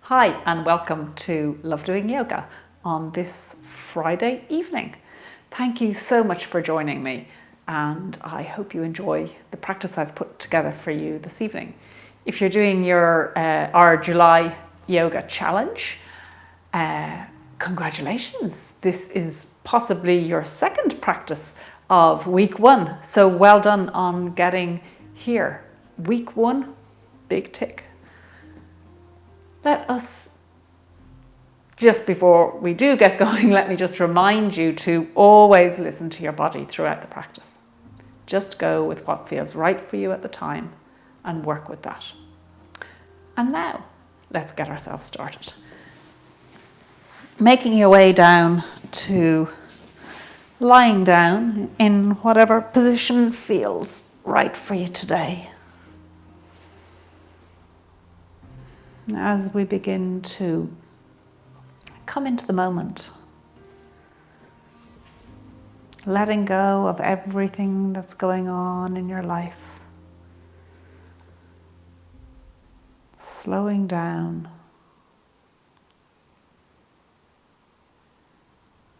Hi and welcome to Love Doing Yoga on this Friday evening. Thank you so much for joining me, and I hope you enjoy the practice I've put together for you this evening. If you're doing our July Yoga Challenge, congratulations. This is possibly your second practice of week one, so well done on getting here. Week one, big tick. Let us, just before we do get going, let me just remind you to always listen to your body throughout the practice. Just go with what feels right for you at the time and work with that. And now, let's get ourselves started. Making your way down to lying down in whatever position feels right for you today. As we begin to come into the moment, letting go of everything that's going on in your life, slowing down,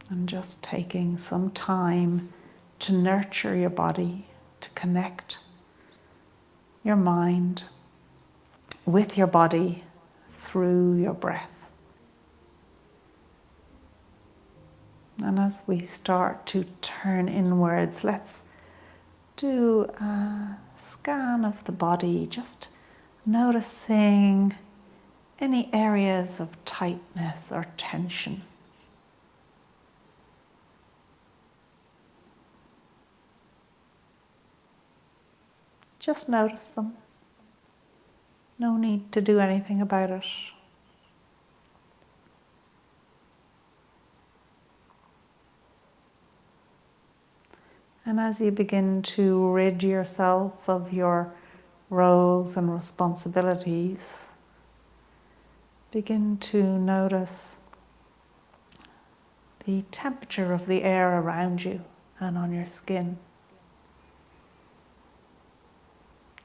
and just taking some time to nurture your body, to connect your mind with your body through your breath. And as we start to turn inwards, let's do a scan of the body, just noticing any areas of tightness or tension. Just notice them. No need to do anything about it. And as you begin to rid yourself of your roles and responsibilities, begin to notice the temperature of the air around you and on your skin.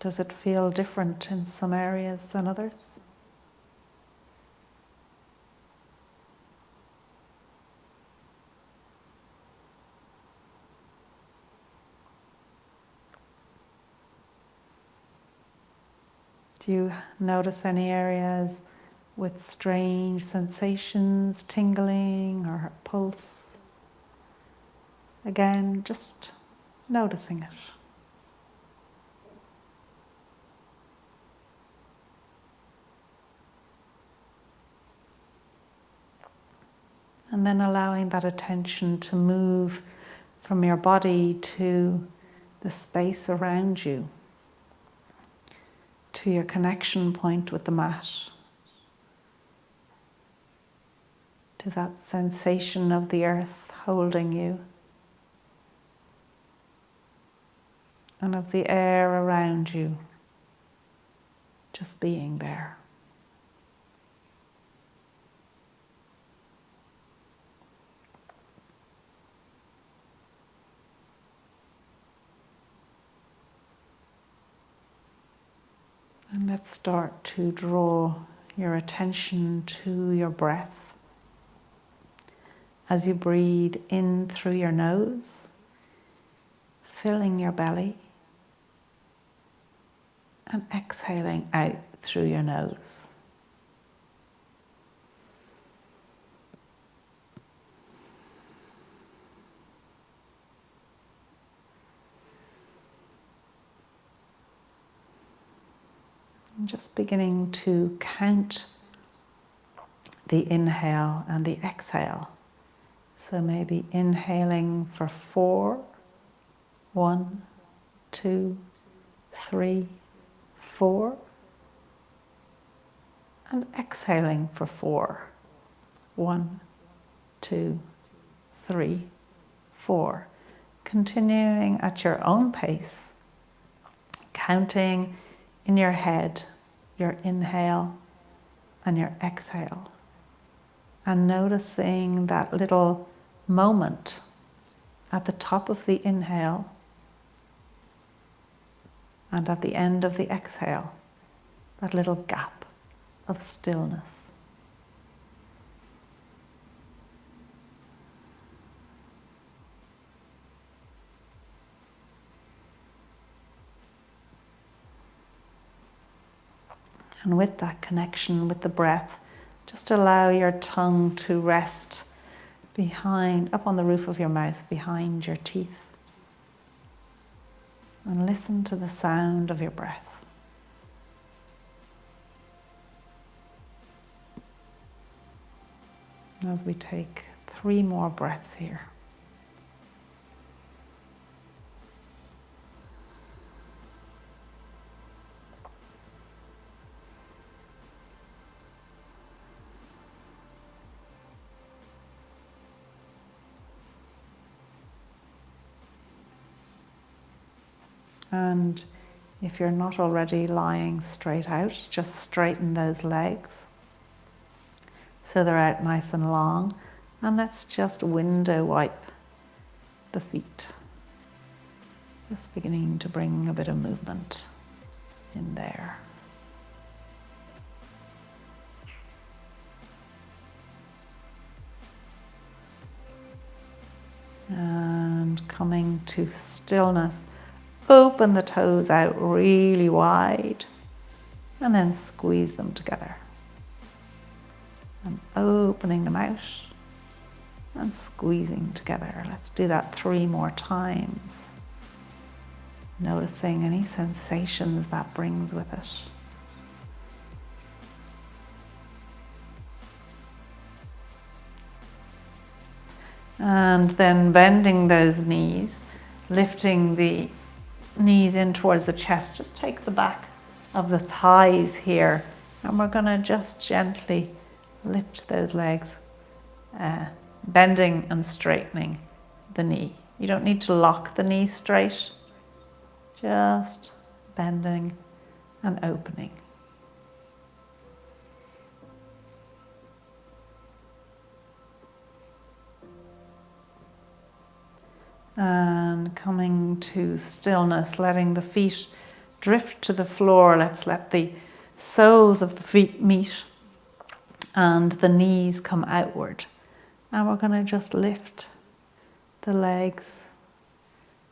Does it feel different in some areas than others? Do you notice any areas with strange sensations, tingling or pulse? Again, just noticing it. And then allowing that attention to move from your body to the space around you, to your connection point with the mat, to that sensation of the earth holding you, and of the air around you, just being there. And let's start to draw your attention to your breath. As you breathe in through your nose, filling your belly, and exhaling out through your nose. Just beginning to count the inhale and the exhale. So maybe inhaling for 4, 1, 2, 3, 4. And exhaling for 4, 1, 2, 3, 4. Continuing at your own pace, counting in your head your inhale and your exhale, and noticing that little moment at the top of the inhale and at the end of the exhale, that little gap of stillness. And with that connection with the breath, just allow your tongue to rest up on the roof of your mouth, behind your teeth. And listen to the sound of your breath. As we take 3 more breaths here. And if you're not already lying straight out, just straighten those legs so they're out nice and long. And let's just window wipe the feet. Just beginning to bring a bit of movement in there. And coming to stillness. Open the toes out really wide and then squeeze them together. And opening them out and squeezing together. Let's do that 3 more times. Noticing any sensations that brings with it. And then bending those knees, lifting the knees in towards the chest. Just take the back of the thighs here, and we're going to just gently lift those legs, bending and straightening the knee. You don't need to lock the knee straight, just bending and opening. And coming to stillness, letting the feet drift to the floor. Let's let the soles of the feet meet and the knees come outward. And we're going to just lift the legs,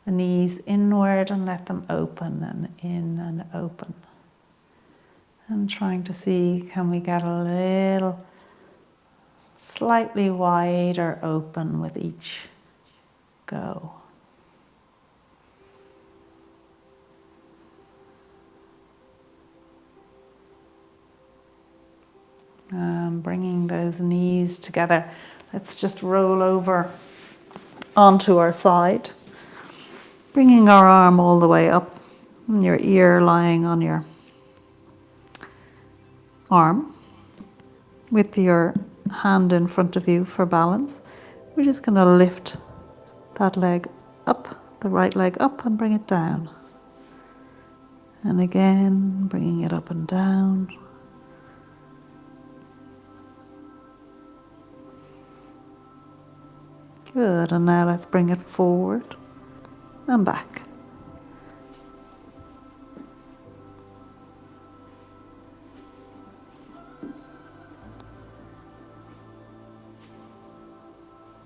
the knees inward, and let them open and in and open. And trying to see, can we get a little slightly wider open with each go. Bringing those knees together. Let's just roll over onto our side. Bringing our arm all the way up, and your ear lying on your arm with your hand in front of you for balance. We're just going to lift that leg up, the right leg up, and bring it down. And again, bringing it up and down. Good, and now let's bring it forward and back.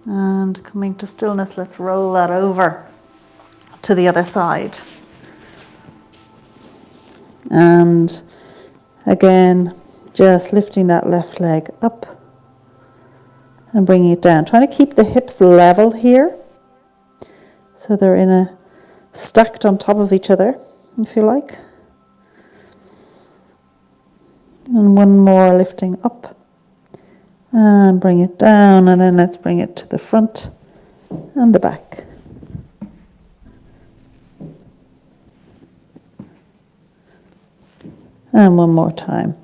And coming to stillness, let's roll that over to the other side. And again, just lifting that left leg up and bringing it down. Trying to keep the hips level here, so they're stacked on top of each other, if you like. And one more, lifting up and bring it down, and then let's bring it to the front and the back. And one more time.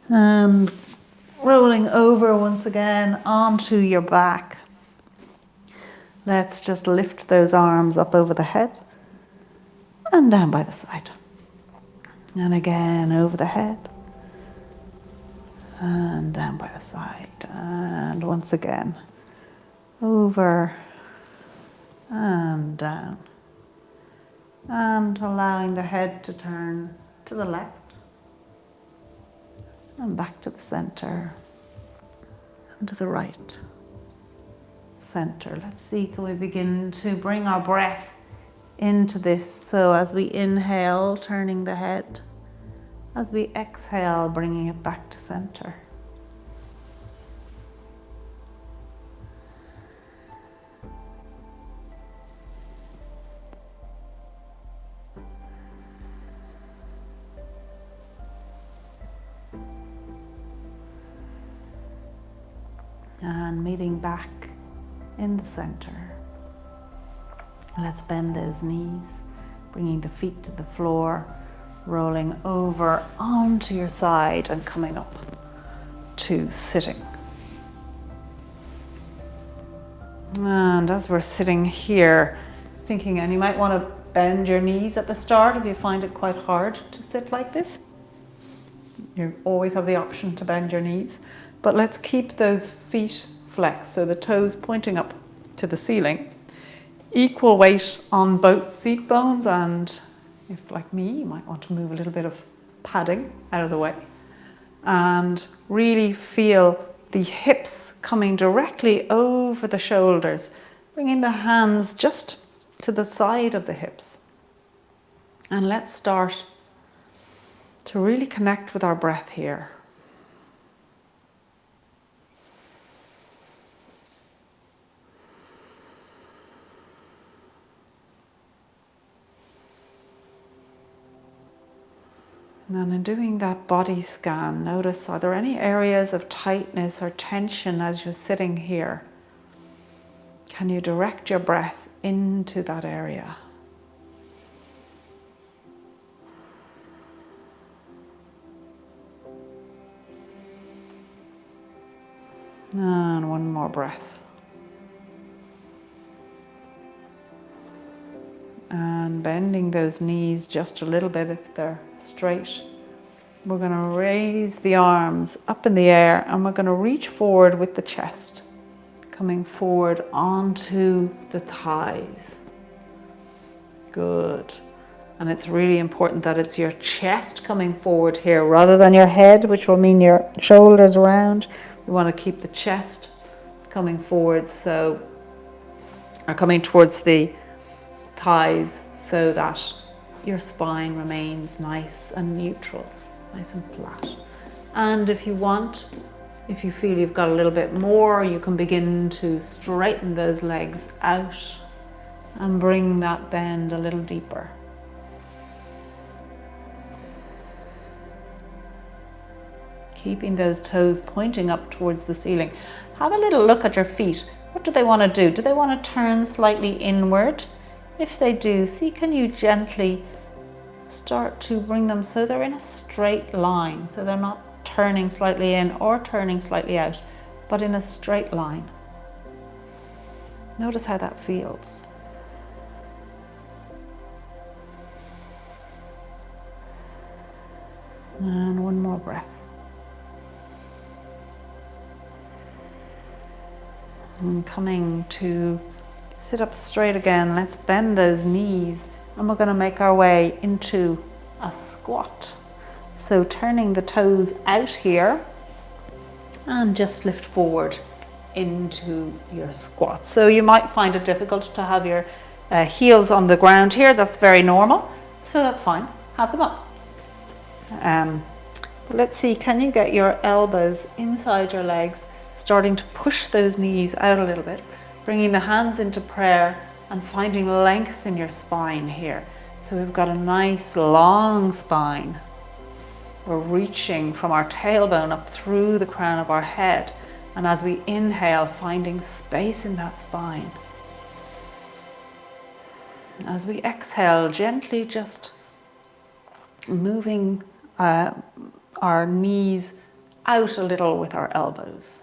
And rolling over once again onto your back. Let's just lift those arms up over the head and down by the side. And again over the head and down by the side. And once again over and down. And allowing the head to turn to the left and back to the center and to the right. Center. Let's see, can we begin to bring our breath into this. So as we inhale, turning the head. As we exhale, bringing it back to center. And meeting back in the center. Let's bend those knees, bringing the feet to the floor, rolling over onto your side and coming up to sitting. And as we're sitting here, thinking, and you might want to bend your knees at the start if you find it quite hard to sit like this. You always have the option to bend your knees. But let's keep those feet flexed, so the toes pointing up to the ceiling. Equal weight on both seat bones, and if like me, you might want to move a little bit of padding out of the way. And really feel the hips coming directly over the shoulders, bringing the hands just to the side of the hips. And let's start to really connect with our breath here. And in doing that body scan, notice, are there any areas of tightness or tension as you're sitting here? Can you direct your breath into that area? And one more breath. And bending those knees just a little bit if they're straight. We're going to raise the arms up in the air and we're going to reach forward with the chest, coming forward onto the thighs. Good. And it's really important that it's your chest coming forward here rather than your head, which will mean your shoulders round. We want to keep the chest coming forward, so or coming towards the thighs, so that your spine remains nice and neutral, nice and flat. And if you want, if you feel you've got a little bit more, you can begin to straighten those legs out and bring that bend a little deeper. Keeping those toes pointing up towards the ceiling. Have a little look at your feet. What do they want to do? Do they want to turn slightly inward? If they do, see, can you gently start to bring them so they're in a straight line, so they're not turning slightly in or turning slightly out, but in a straight line. Notice how that feels. And one more breath. And coming to sit up straight again, let's bend those knees and we're going to make our way into a squat. So turning the toes out here and just lift forward into your squat. So you might find it difficult to have your heels on the ground here. That's very normal, so that's fine. Have them up. But let's see, can you get your elbows inside your legs, starting to push those knees out a little bit, bringing the hands into prayer and finding length in your spine here. So we've got a nice long spine. We're reaching from our tailbone up through the crown of our head. And as we inhale, finding space in that spine. As we exhale, gently just moving our knees out a little with our elbows.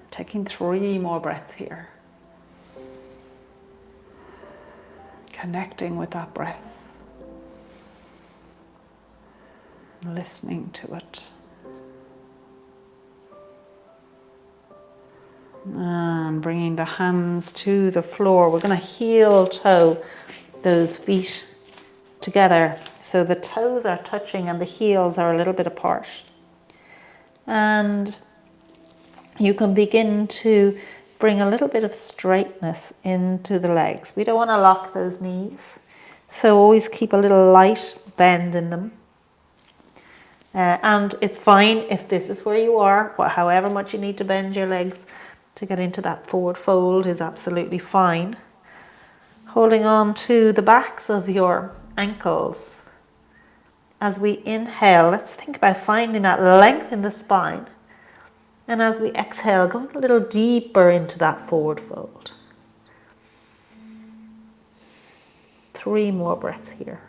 Taking 3 more breaths here. Connecting with that breath. Listening to it. And bringing the hands to the floor. We're going to heel toe those feet together, so the toes are touching and the heels are a little bit apart. And you can begin to bring a little bit of straightness into the legs. We don't want to lock those knees, so always keep a little light bend in them. And it's fine if this is where you are, however much you need to bend your legs to get into that forward fold is absolutely fine. Holding on to the backs of your ankles. As we inhale, let's think about finding that length in the spine. And as we exhale, going a little deeper into that forward fold. 3 more breaths here.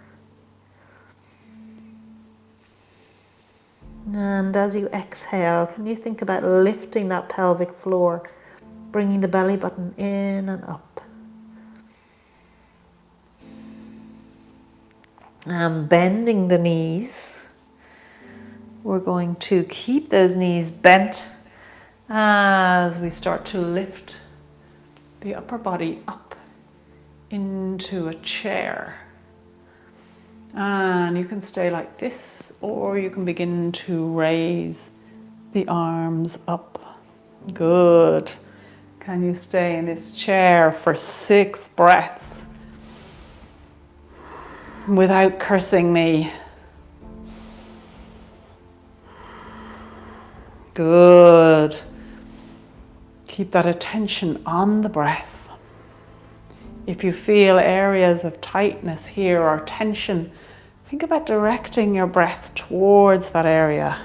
And as you exhale, can you think about lifting that pelvic floor, bringing the belly button in and up. And bending the knees. We're going to keep those knees bent as we start to lift the upper body up into a chair. And you can stay like this, or you can begin to raise the arms up. Good. Can you stay in this chair for 6 breaths without cursing me? Good. Keep that attention on the breath. If you feel areas of tightness here or tension, think about directing your breath towards that area.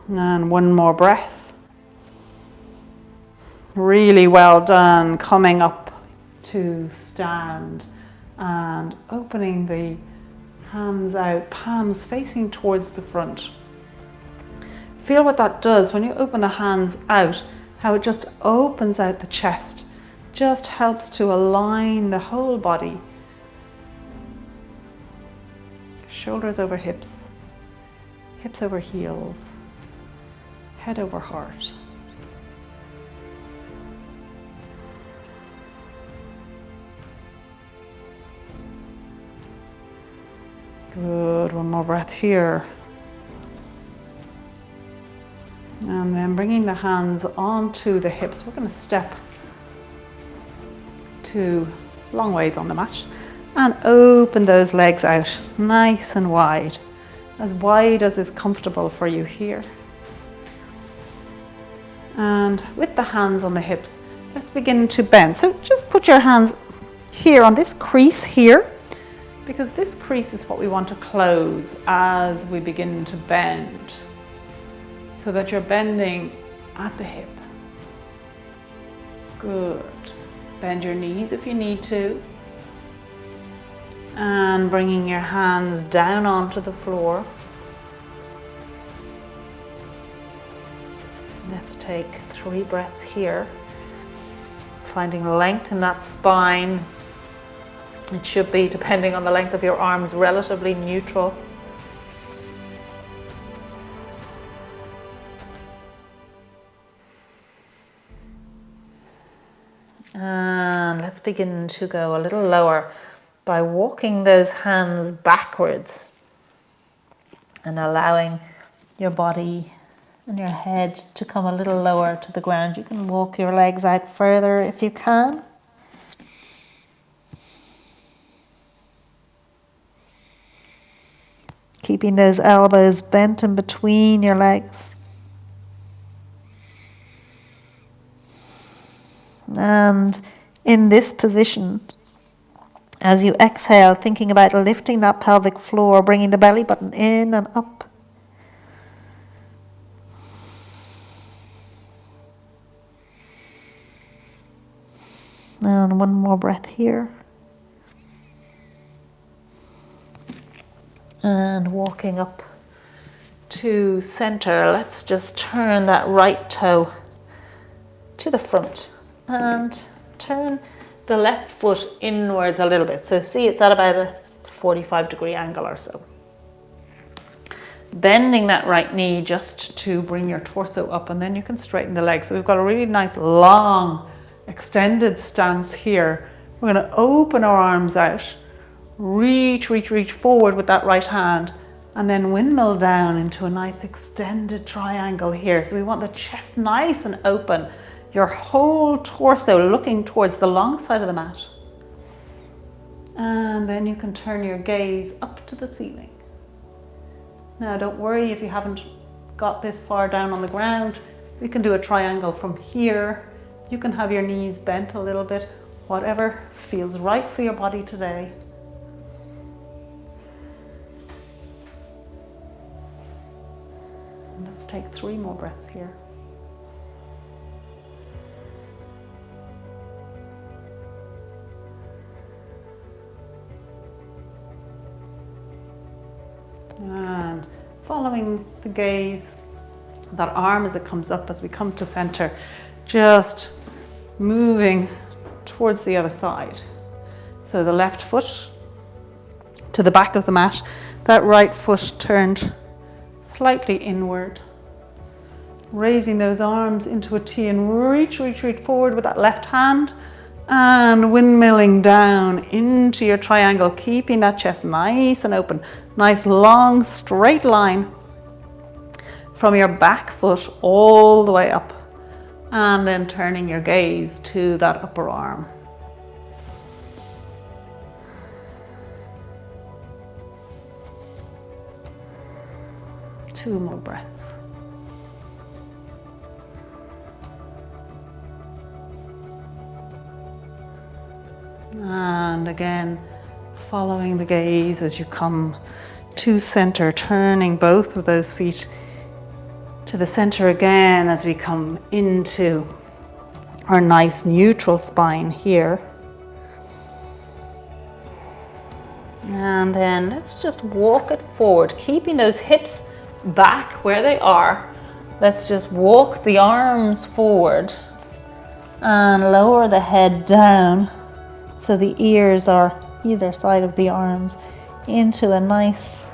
And 1 more breath. Really well done. Coming up to stand and opening the hands out, palms facing towards the front. Feel what that does when you open the hands out, how it just opens out the chest, just helps to align the whole body. Shoulders over hips, hips over heels, head over heart. Good, 1 more breath here. And then bringing the hands onto the hips, we're going to step to long ways on the mat and open those legs out nice and wide as is comfortable for you here. And with the hands on the hips, let's begin to bend. So just put your hands here on this crease here, because this crease is what we want to close as we begin to bend, so that you're bending at the hip. Good. Bend your knees if you need to. And bringing your hands down onto the floor. Let's take 3 breaths here. Finding length in that spine. It should be, depending on the length of your arms, relatively neutral. And let's begin to go a little lower by walking those hands backwards and allowing your body and your head to come a little lower to the ground. You can walk your legs out further if you can. Keeping those elbows bent in between your legs. And in this position, as you exhale, thinking about lifting that pelvic floor, bringing the belly button in and up. And 1 more breath here. And walking up to center, let's just turn that right toe to the front and turn the left foot inwards a little bit. So see, it's at about a 45-degree angle or so. Bending that right knee just to bring your torso up, and then you can straighten the legs. So we've got a really nice long extended stance here. We're going to open our arms out. Reach forward with that right hand And then windmill down into a nice extended triangle here. So we want the chest nice and open, your whole torso looking towards the long side of the mat. And then you can turn your gaze up to the ceiling. Now don't worry if you haven't got this far down on the ground. We can do a triangle from here. You can have your knees bent a little bit, whatever feels right for your body today. And let's take 3 more breaths here. And following the gaze, that arm as it comes up, as we come to center, just moving towards the other side. So the left foot to the back of the mat, that right foot turned slightly inward. Raising those arms into a T and reach forward with that left hand, and windmilling down into your triangle, keeping that chest nice and open. Nice long straight line from your back foot all the way up, and then turning your gaze to that upper arm. Two more breaths. And again, following the gaze as you come to center, turning both of those feet to the center again as we come into our nice neutral spine here. And then let's just walk it forward, keeping those hips back where they are. Let's just walk the arms forward and lower the head down so the ears are either side of the arms into a nice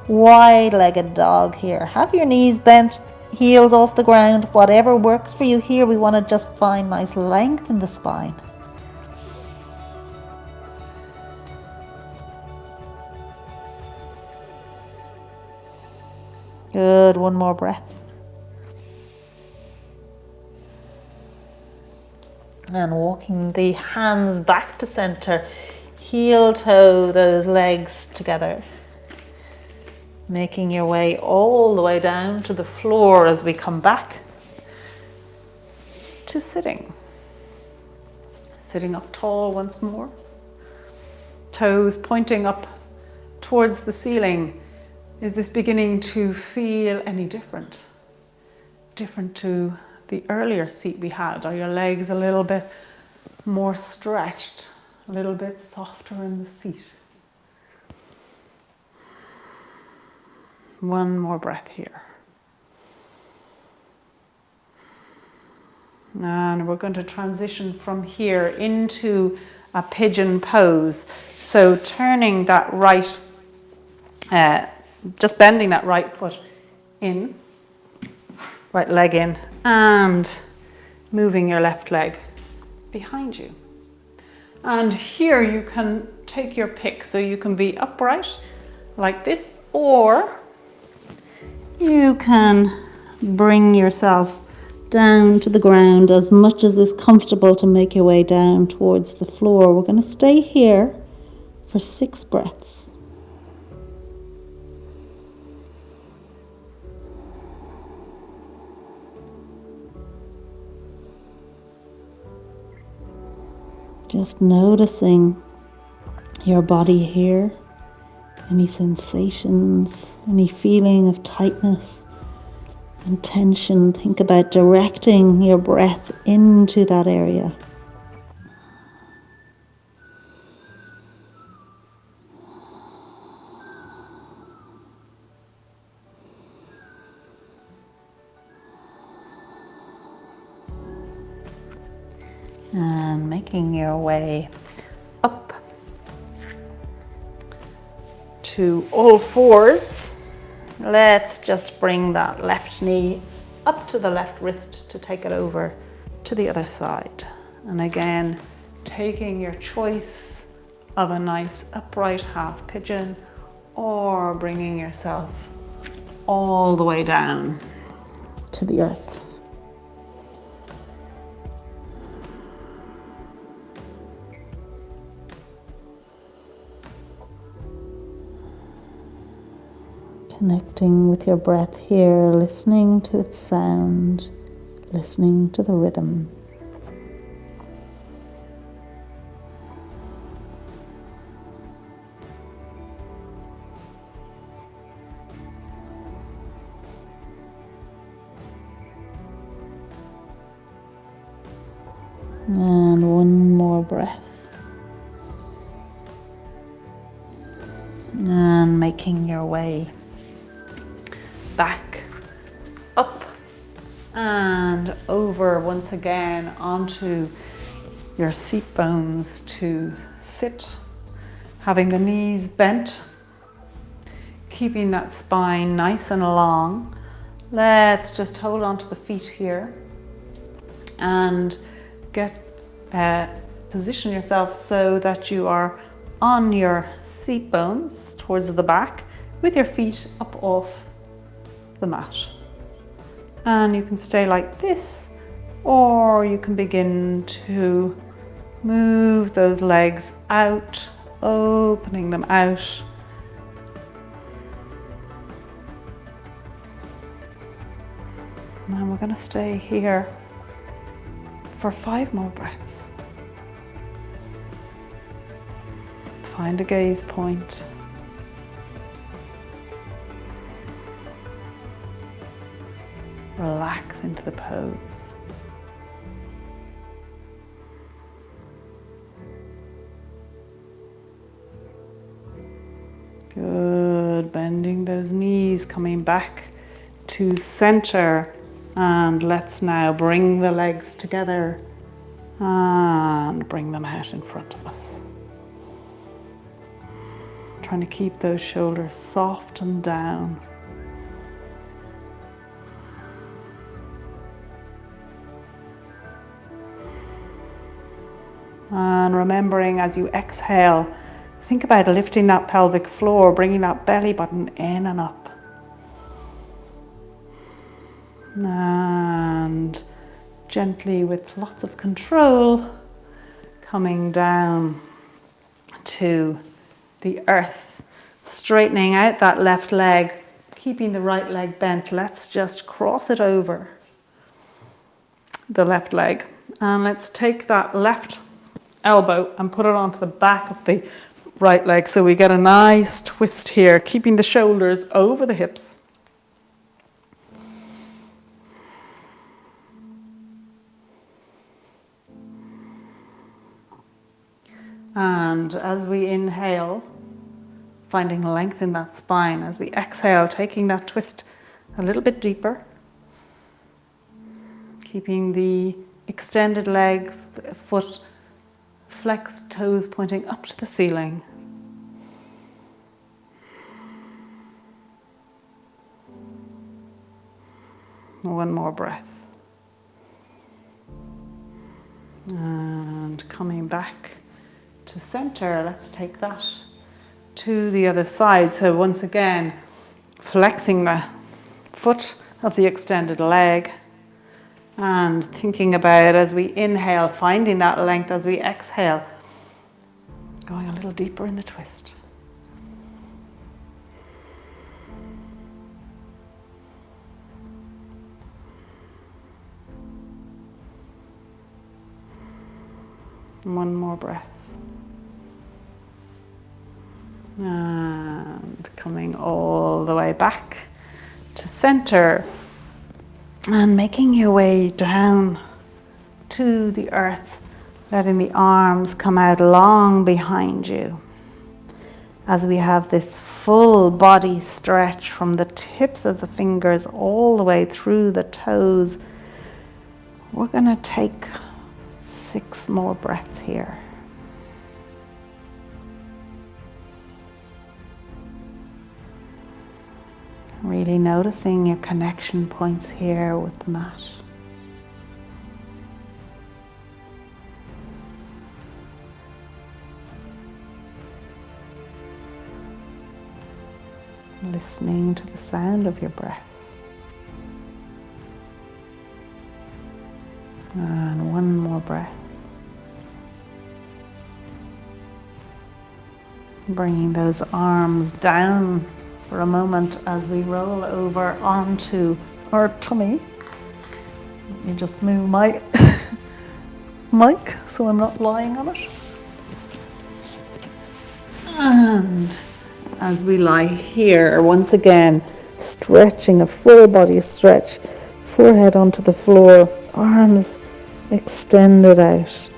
wide-legged dog here. Have your knees bent, heels off the ground, whatever works for you here. We want to just find nice length in the spine. Good, one more breath. And walking the hands back to center, heel toe those legs together. Making your way all the way down to the floor as we come back to sitting. Sitting up tall once more. Toes pointing up towards the ceiling. Is this beginning to feel any different? Different to the earlier seat we had? Are your legs a little bit more stretched? A little bit softer in the seat? One more breath here. And we're going to transition from here into a pigeon pose. So turning that right, just bending that right foot in, right leg in, and moving your left leg behind you. And here you can take your pick. So you can be upright like this, or you can bring yourself down to the ground as much as is comfortable to make your way down towards the floor. We're going to stay here for 6 breaths. Just noticing your body here, any sensations, any feeling of tightness and tension. Think about directing your breath into that area. And making your way up to all fours. Let's just bring that left knee up to the left wrist to take it over to the other side. And again, taking your choice of a nice upright half pigeon or bringing yourself all the way down to the earth. Connecting with your breath here, listening to its sound, listening to the rhythm. And one more breath. And making your way back up and over once again onto your seat bones to sit, having the knees bent, keeping that spine nice and long. Let's just hold on to the feet here and position yourself so that you are on your seat bones towards the back with your feet up off the mat. And you can stay like this, or you can begin to move those legs out, opening them out. And we're going to stay here for 5 more breaths. Find a gaze point. Relax into the pose. Good, bending those knees, coming back to center. And let's now bring the legs together and bring them out in front of us. Trying to keep those shoulders soft and down. And remembering as you exhale, think about lifting that pelvic floor, bringing that belly button in and up. And gently, with lots of control, coming down to the earth, straightening out that left leg, keeping the right leg bent. Let's just cross it over the left leg. And let's take that left elbow and put it onto the back of the right leg. So we get a nice twist here, keeping the shoulders over the hips. And as we inhale, finding length in that spine. As we exhale, taking that twist a little bit deeper. Keeping the extended legs, foot flexed, toes pointing up to the ceiling. One more breath. And coming back to center, let's take that to the other side. So once again, flexing the foot of the extended leg and thinking about, as we inhale, finding that length, as we exhale, going a little deeper in the twist. One more breath. And coming all the way back to center and making your way down to the earth, letting the arms come out long behind you as we have this full body stretch from the tips of the fingers all the way through the toes. We're going to take 6 more breaths here. Really noticing your connection points here with the mat. listening to the sound of your breath. And one more breath. Bringing those arms down for a moment as we roll over onto our tummy. Let me just move my mic so I'm not lying on it. And as we lie here, once again, stretching a full body stretch, forehead onto the floor, arms extended out.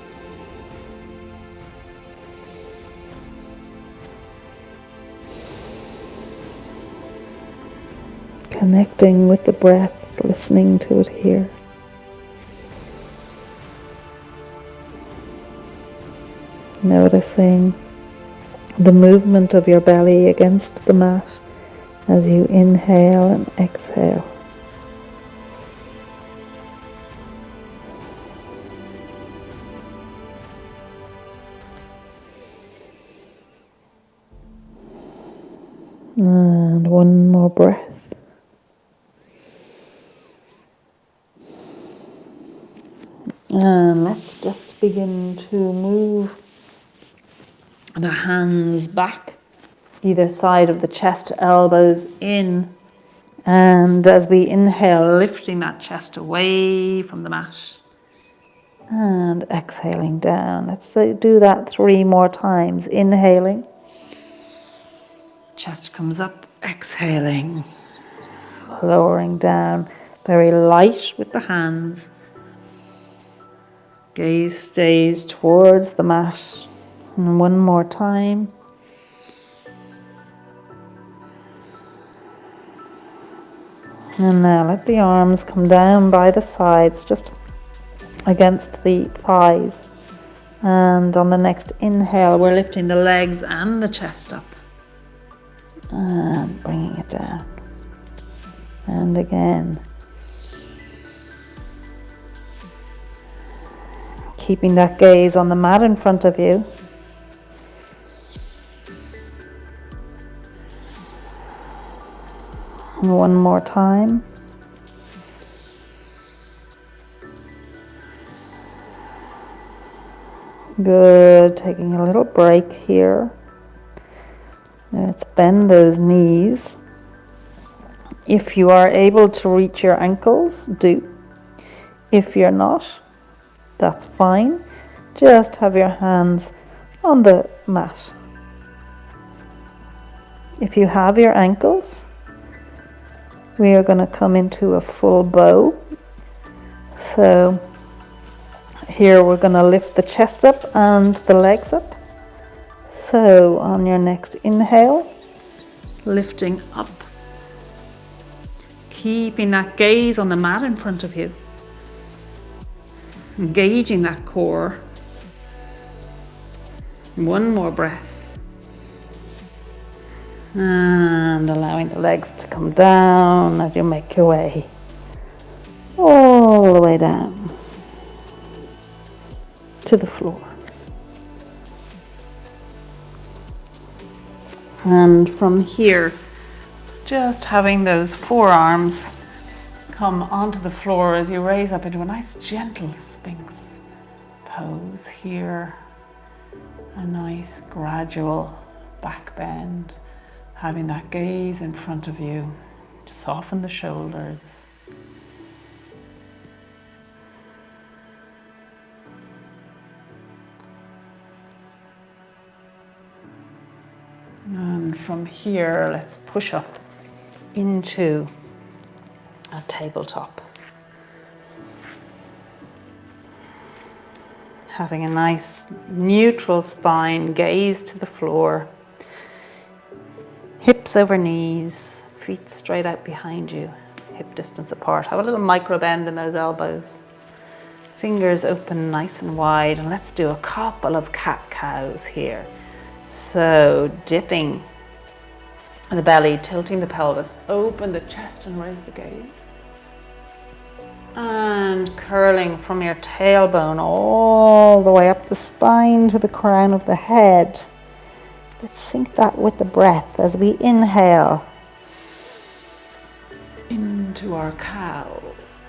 Connecting with the breath, listening to it here. Noticing the movement of your belly against the mat as you inhale and exhale. And one more breath. And let's just begin to move the hands back, either side of the chest, elbows in. And as we inhale, lifting that chest away from the mat. And exhaling down. Let's do that 3 more times. Inhaling. Chest comes up, exhaling. Lowering down, very light with the hands. Gaze stays towards the mat. And one more time. And now let the arms come down by the sides, just against the thighs. And on the next inhale, we're lifting the legs and the chest up. And bringing it down. And again. Keeping that gaze on the mat in front of you. And one more time. Good. Taking a little break here. Let's bend those knees. If you are able to reach your ankles, do. If you're not, that's fine. Just have your hands on the mat. If you have your ankles, we are going to come into a full bow. So here we're going to lift the chest up and the legs up. So on your next inhale, lifting up, keeping that gaze on the mat in front of you. Engaging that core. One more breath. And allowing the legs to come down as you make your way all the way down to the floor. And from here, just having those forearms come onto the floor as you raise up into a nice gentle Sphinx pose here. A nice gradual back bend, having that gaze in front of you. Soften the shoulders. And from here, let's push up into a tabletop. Having a nice neutral spine, gaze to the floor. Hips over knees, feet straight out behind you, hip distance apart. Have a little micro bend in those elbows. Fingers open nice and wide. And let's do a couple of cat-cows here. So dipping the belly, tilting the pelvis, open the chest and raise the gaze. And curling from your tailbone all the way up the spine to the crown of the head. Let's sync that with the breath as we inhale. our cow.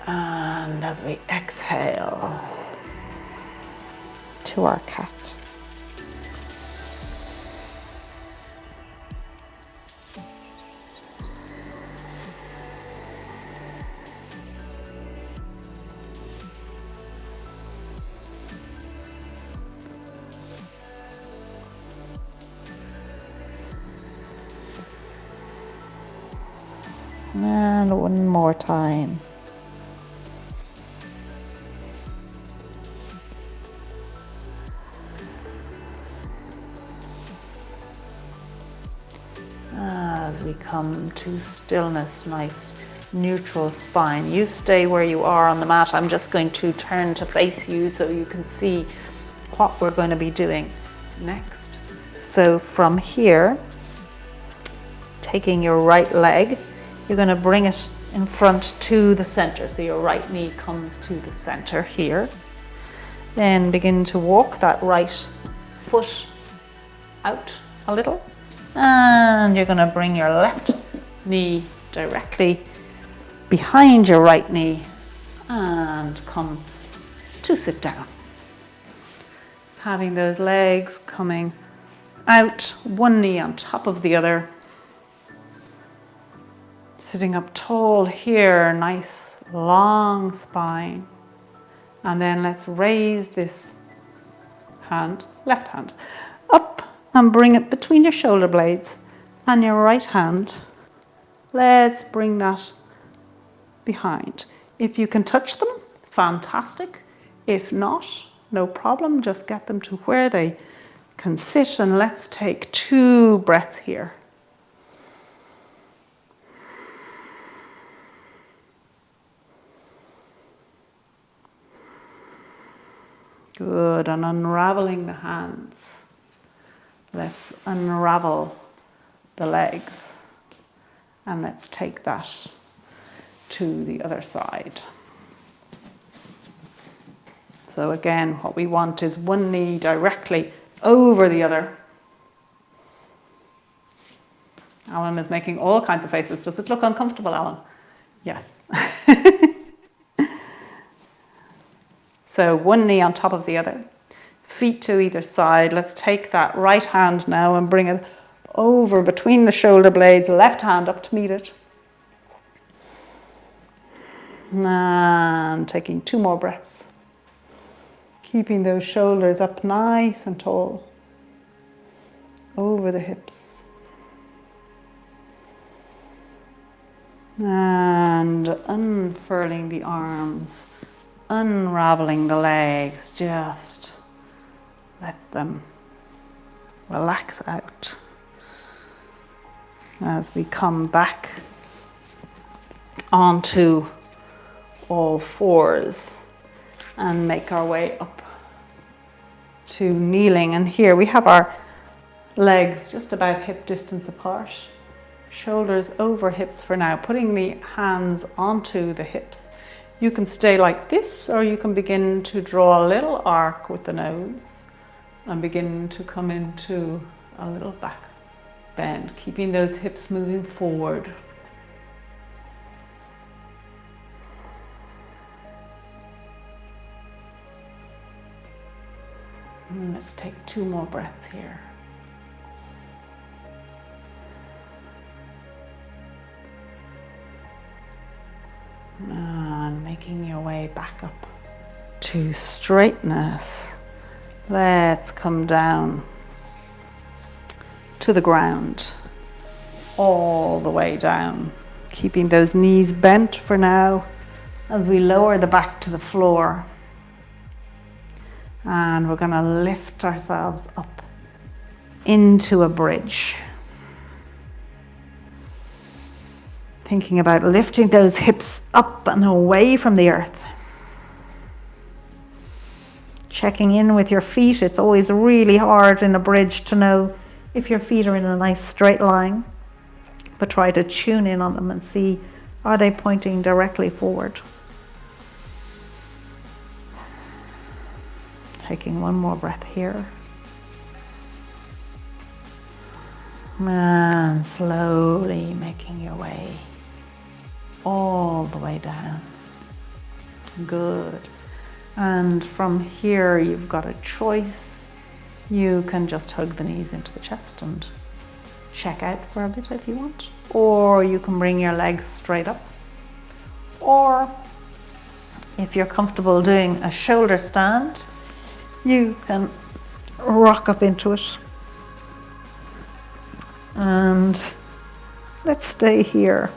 And as we exhale, to our cat. And one more time. As we come to stillness, nice neutral spine. You stay where you are on the mat. I'm just going to turn to face you so you can see what we're going to be doing next. So from here, taking your right leg, you're going to bring it in front to the center. So your right knee comes to the center here. Then begin to walk that right foot out a little. And you're going to bring your left knee directly behind your right knee and come to sit down. Having those legs coming out, one knee on top of the other. Sitting up tall here, nice long spine. And then let's raise this hand, left hand, up and bring it between your shoulder blades and your right hand. Let's bring that behind. If you can touch them, fantastic. If not, no problem. Just get them to where they can sit, and let's take 2 breaths here. Good, and unraveling the hands. Let's unravel the legs, and let's take that to the other side. So again, what we want is one knee directly over the other. Alan is making all kinds of faces. Does it look uncomfortable, Alan? Yes. So one knee on top of the other, feet to either side. Let's take that right hand now and bring it over between the shoulder blades, left hand up to meet it. And taking 2 more breaths. Keeping those shoulders up nice and tall, over the hips. And unfurling the arms. Unraveling the legs, just let them relax out as we come back onto all fours and make our way up to kneeling. And here we have our legs just about hip distance apart, shoulders over hips for now, putting the hands onto the hips. You can stay like this, or you can begin to draw a little arc with the nose and begin to come into a little back bend, keeping those hips moving forward. And let's take 2 more breaths here. And making your way back up to straightness. Let's come down to the ground, all the way down. Keeping those knees bent for now as we lower the back to the floor. And we're going to lift ourselves up into a bridge. Thinking about lifting those hips up and away from the earth. Checking in with your feet. It's always really hard in a bridge to know if your feet are in a nice straight line. But try to tune in on them and see, are they pointing directly forward? Taking 1 more breath here. And slowly making your way all the way down. Good. And from here, you've got a choice. You can just hug the knees into the chest and check out for a bit if you want. Or you can bring your legs straight up. Or if you're comfortable doing a shoulder stand, you can rock up into it. And let's stay here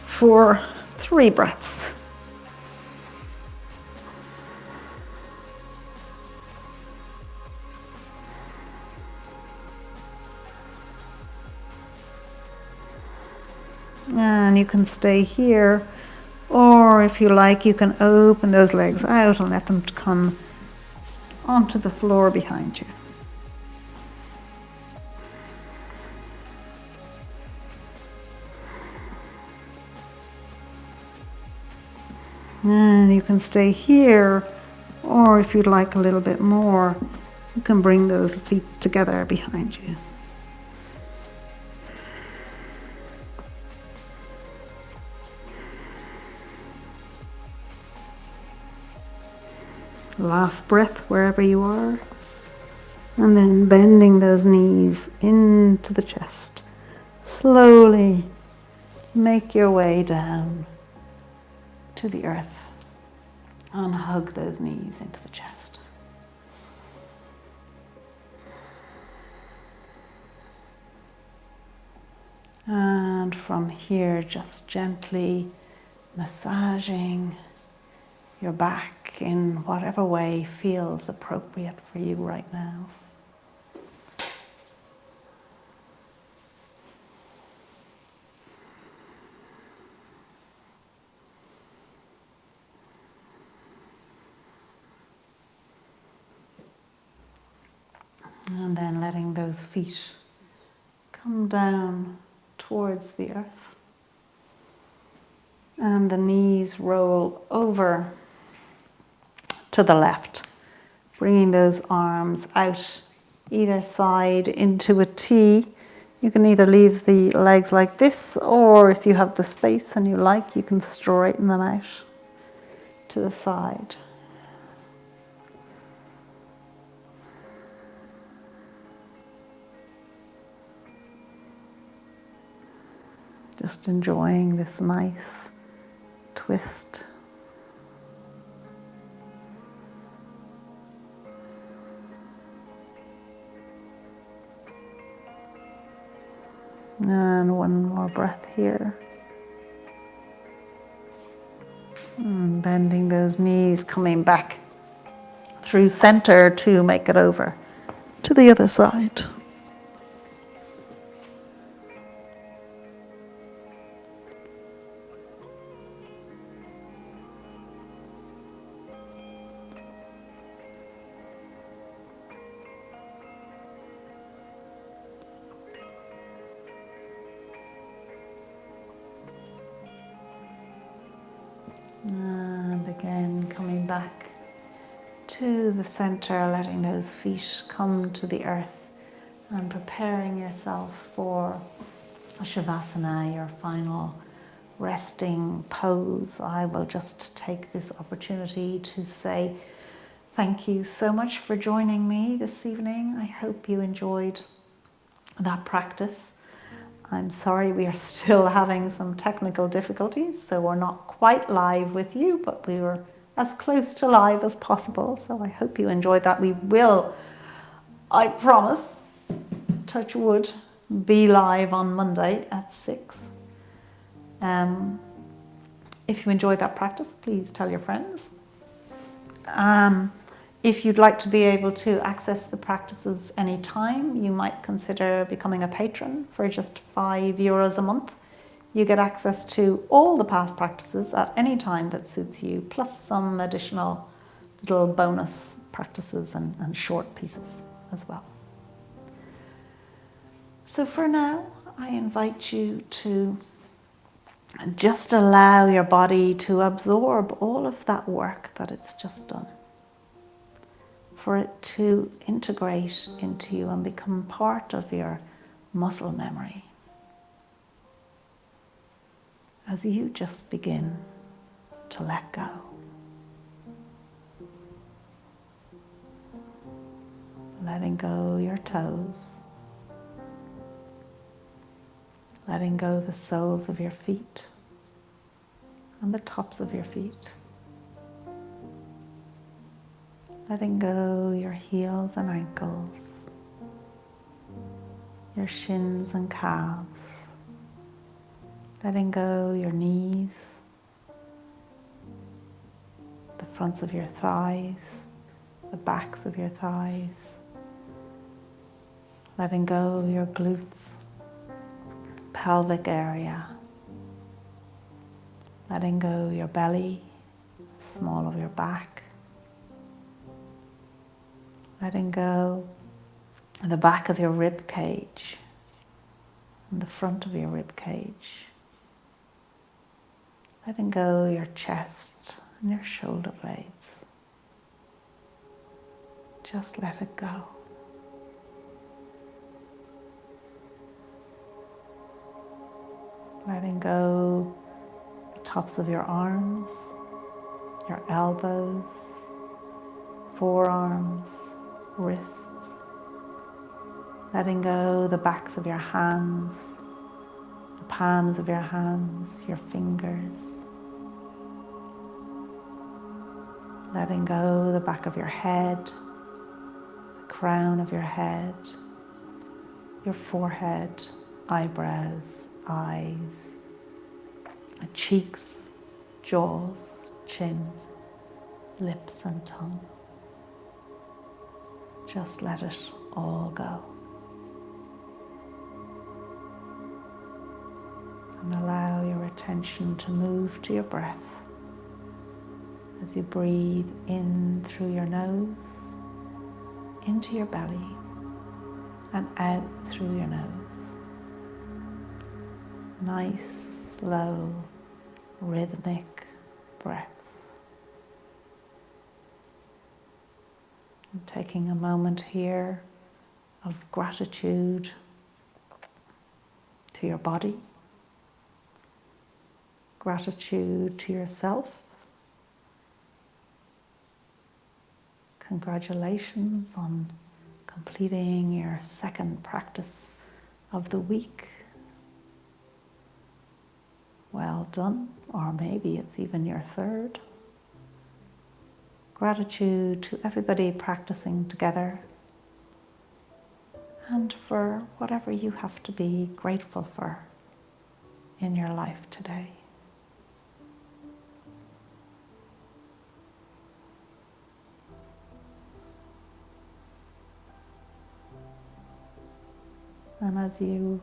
for 3 breaths. And you can stay here, or if you like, you can open those legs out and let them come onto the floor behind you. And you can stay here, or if you'd like a little bit more, you can bring those feet together behind you. Last breath wherever you are, and then bending those knees into the chest. Slowly make your way down to the earth and hug those knees into the chest. And from here, just gently massaging your back in whatever way feels appropriate for you right now. And then letting those feet come down towards the earth. And the knees roll over to the left, bringing those arms out either side into a T. You can either leave the legs like this, or if you have the space and you like, you can straighten them out to the side. Just enjoying this nice twist. And one more breath here. And bending those knees, coming back through center to make it over to the other side. And again, coming back to the center, letting those feet come to the earth and preparing yourself for a Shavasana, your final resting pose. I will just take this opportunity to say thank you so much for joining me this evening. I hope you enjoyed that practice. I'm sorry we are still having some technical difficulties, so we're not quite live with you, but we were as close to live as possible. So I hope you enjoyed that. We will, I promise, touch wood, be live on Monday at 6. If you enjoyed that practice, please tell your friends. If you'd like to be able to access the practices anytime, you might consider becoming a patron for just €5 a month. You get access to all the past practices at any time that suits you, plus some additional little bonus practices and short pieces as well. So for now, I invite you to just allow your body to absorb all of that work that it's just done, for it to integrate into you and become part of your muscle memory. as you just begin to let go. Letting go your toes, letting go the soles of your feet and the tops of your feet, letting go your heels and ankles, your shins and calves, letting go your knees, the fronts of your thighs, the backs of your thighs, letting go your glutes, pelvic area, letting go your belly, small of your back, letting go the back of your rib cage and the front of your rib cage, letting go your chest and your shoulder blades. Just let it go. Letting go the tops of your arms, your elbows, forearms, wrists. Letting go the backs of your hands, the palms of your hands, your fingers. Letting go the back of your head, the crown of your head, your forehead, eyebrows, eyes, cheeks, jaws, chin, lips and tongue. Just let it all go. And allow your attention to move to your breath as you breathe in through your nose, into your belly, and out through your nose. Nice, slow, rhythmic breaths. And taking a moment here of gratitude to your body, gratitude to yourself. Congratulations on completing your second practice of the week. Well done, or maybe it's even your third. Gratitude to everybody practicing together and for whatever you have to be grateful for in your life today. And as you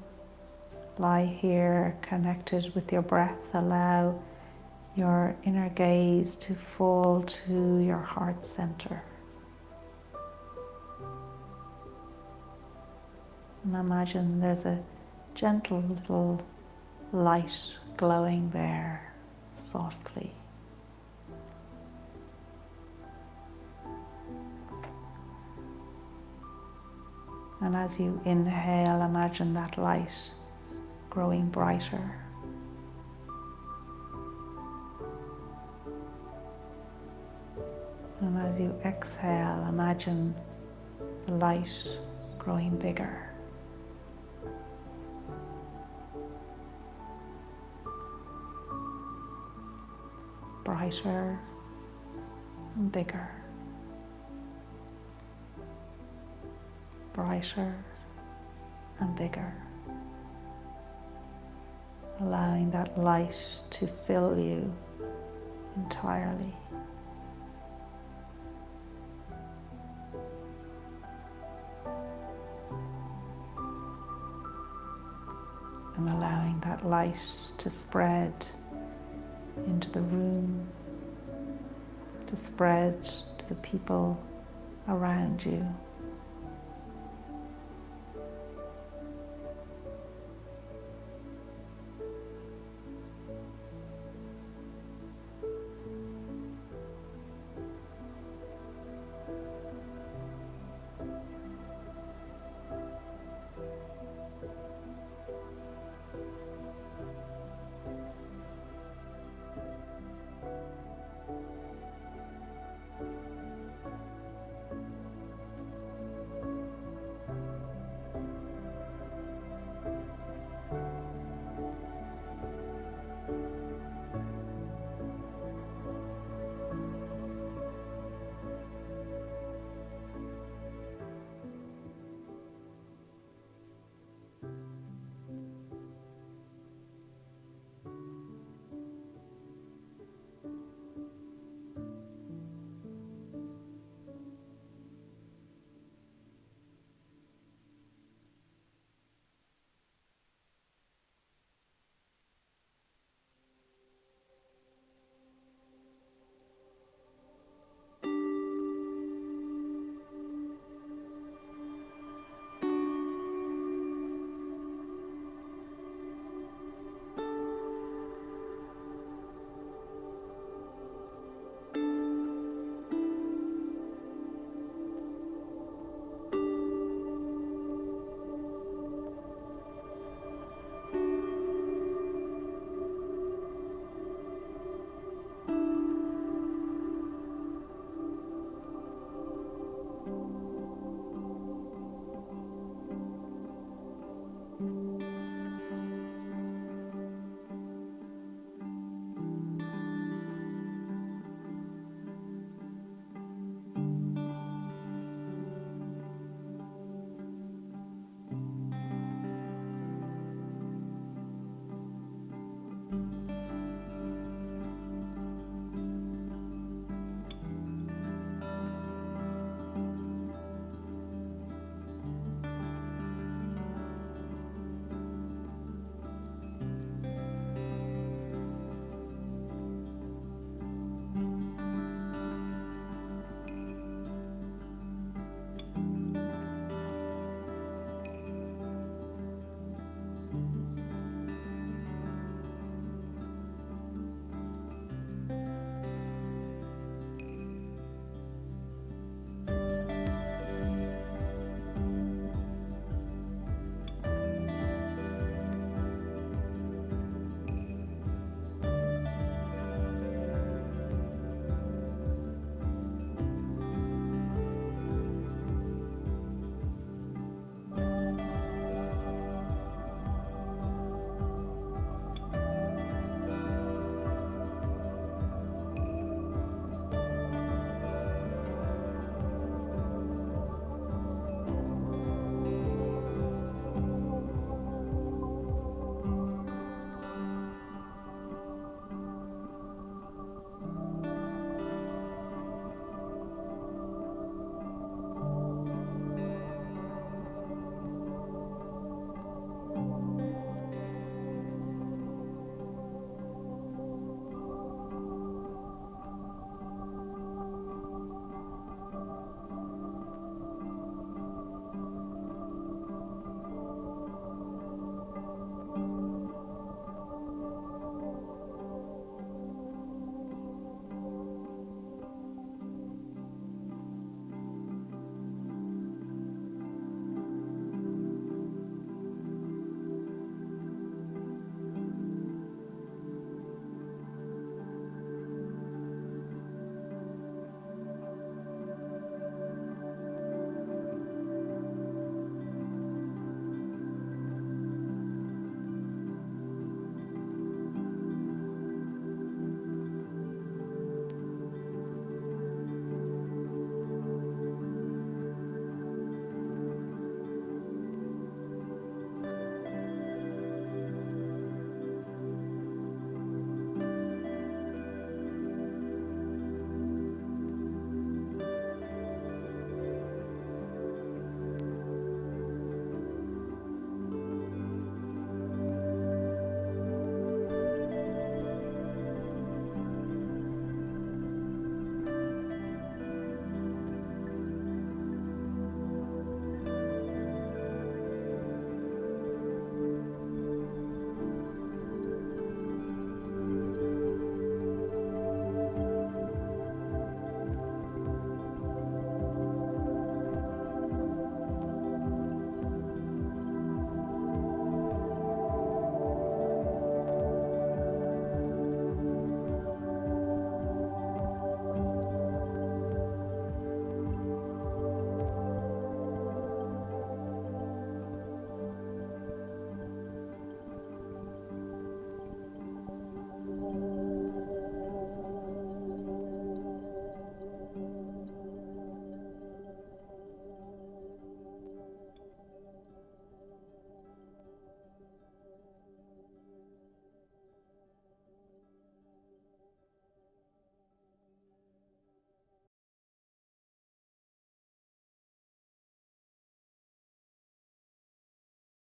lie here connected with your breath, allow your inner gaze to fall to your heart center. And imagine there's a gentle little light glowing there softly. And as you inhale, imagine that light growing brighter. And as you exhale, imagine the light growing bigger. Brighter and bigger. Brighter and bigger. Allowing that light to fill you entirely. And allowing that light to spread into the room, to spread to the people around you.